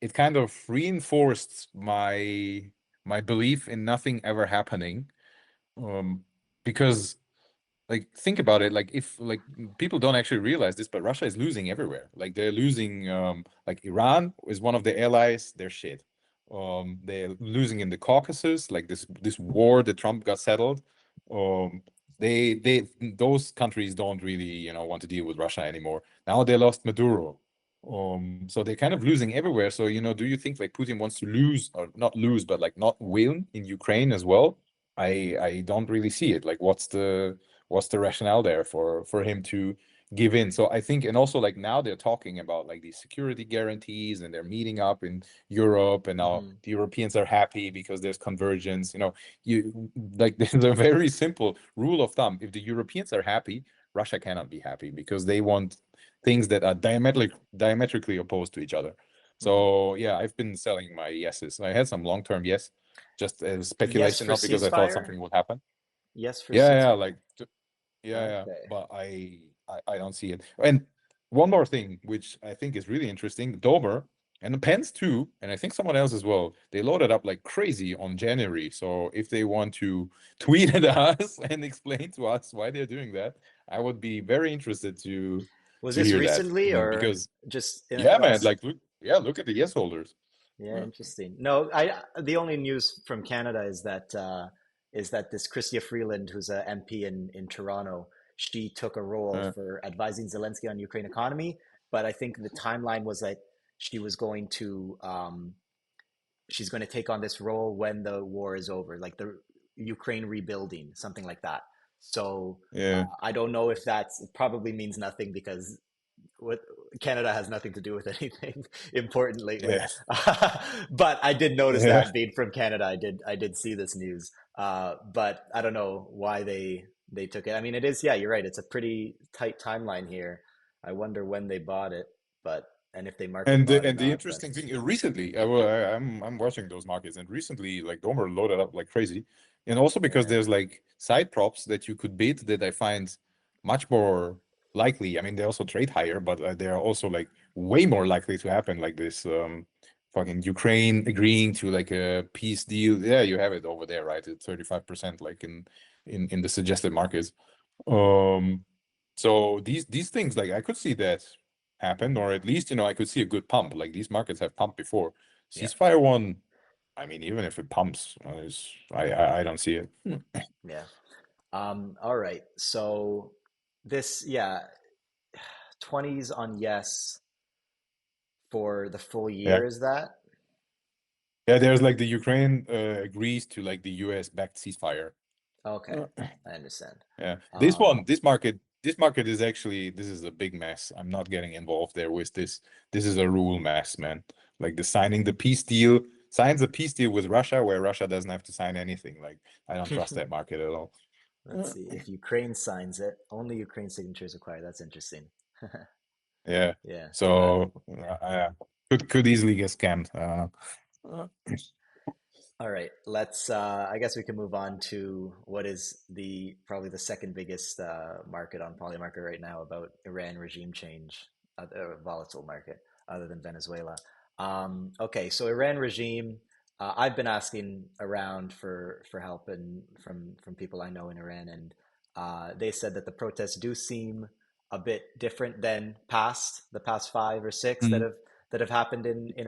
it kind of reinforced my belief in nothing ever happening. Um, because like think about it, like if like people don't actually realize this, but Russia is losing everywhere. Like they're losing like Iran is one of the allies, they're shit. They're losing in the Caucasus, like this war that Trump got settled. Um they those countries don't really, want to deal with Russia anymore. Now they lost Maduro. So they're kind of losing everywhere. So, do you think like Putin wants to lose or not lose, but like not win in Ukraine as well? I don't really see it. Like what's the rationale there for him to give in? So I think, and also like now they're talking about like these security guarantees, and they're meeting up in Europe, and now Hmm. the Europeans are happy because there's convergence. You like there's a very simple rule of thumb. If the Europeans are happy, Russia cannot be happy because they want things that are diametrically opposed to each other. Hmm. So yeah, I've been selling my yeses. I had some long-term yes, just as Yes speculation, for not because I thought ceasefire. something would happen. Yes for Yeah, yeah, ceasefire. like yeah, yeah, Okay. but I don't see it. And one more thing, which I think is really interesting, Dober and Pence too, and I think someone else as well, they loaded up like crazy on January. So if they want to tweet at us and explain to us why they're doing that, I would be very interested Was to this hear that. recently or Because just in yeah, man, last? like look at the yes holders. Yeah, interesting. No, I the only news from Canada is that this Chrystia Freeland, who's a MP in Toronto, she took a role Uh, for advising Zelensky on Ukraine economy, but I think the timeline was that she was going to she's going to take on this role when the war is over, like the Ukraine rebuilding, something like that. So yeah, I don't know if that's it probably means nothing because what Canada has nothing to do with anything important lately. yeah, But I did notice yeah. that being from Canada, I did see this news. But I don't know why they took it. I mean, it is, yeah, you're right. It's a pretty tight timeline here. I wonder when they bought it, but and if they market And the bought or and the not. But interesting thing, recently, I'm watching those markets, and recently, like Domer loaded up like crazy, and also because yeah. there's like side props that you could bid that I find much more likely. I mean, they also trade higher, but they are also like way more likely to happen. Like this, fucking Ukraine agreeing to like a peace deal. Yeah, you have it over there, right? It's 35%, like in the suggested markets. Um, so these things, like I could see that happen, or at least I could see a good pump. Like these markets have pumped before. Yeah. Ceasefire one, I mean, even if it pumps, I don't see it. Yeah. All right. So this, yeah, 20s on yes for the full Yeah, year, is that? yeah. There's like the Ukraine agrees to like the US backed ceasefire. Okay. Uh, I understand. yeah, Um, this market is actually this is a big mess. I'm not getting involved there with this. This is a rule mess, man. Like the signing the peace deal, signs a peace deal with Russia where Russia doesn't have to sign anything. Like I don't trust that market at all. let's see. If Ukraine signs it, only Ukraine signature is required. That's interesting. Yeah. Yeah. So could easily get scammed. All right. Let's I guess we can move on to what is the probably the second biggest market on Polymarket right now about Iran regime change, volatile market other than Venezuela. Okay, so Iran regime, I've been asking around for help and from people I know in Iran, and they said that the protests do seem a bit different than the past 5 or 6 Mm. that have happened in